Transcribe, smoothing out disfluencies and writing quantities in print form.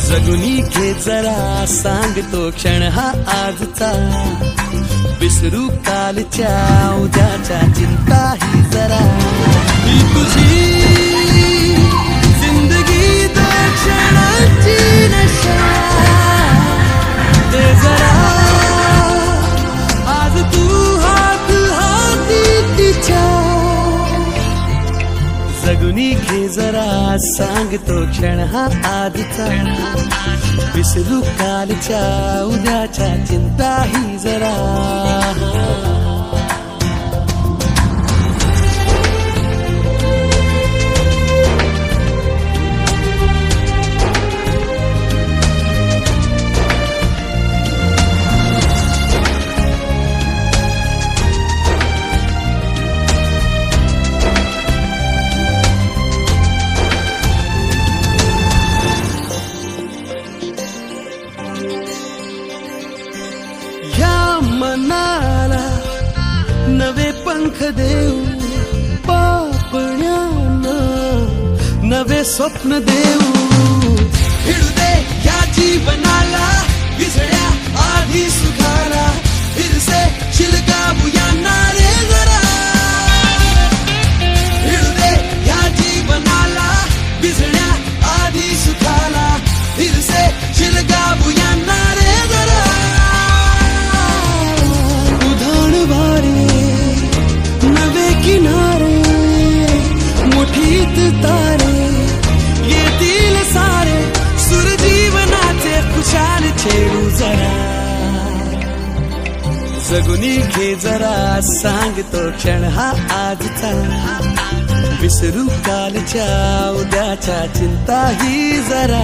जगुनी घे जरा सांगतो क्षण हा आजचा, विसरू कालच्या उद्याच्या चिंता ही जरा, ही तुझी जिंदगी दो क्षणाची नशा, ते जरा आज तू हात हाती तिच्या, जगुनी घे जरा सांगतो क्षण हा आजचा, विसरू कालच्या उद्याच्या चिंता ही जरा. मनाला नवे पंख देऊ, पापण्यानं नवे स्वप्न देऊ, भिडू दे या जीवनाला विसळ्या आधी सुखाला, फिरसे शिलगावूया रे जरा, भिडू दे या जीवनाला विसळ्या आधी सुखाला, फिरसे शिलगावूया रे जरा. नवे किनारे मुठीत तारे येतील सारे, सुर जीवनाचे खुशाल छेडू जरा, जगुनी घे जरा सांगतो क्षण हा आजचा, विसरू कालच्या उद्याच्या चिंता ही जरा.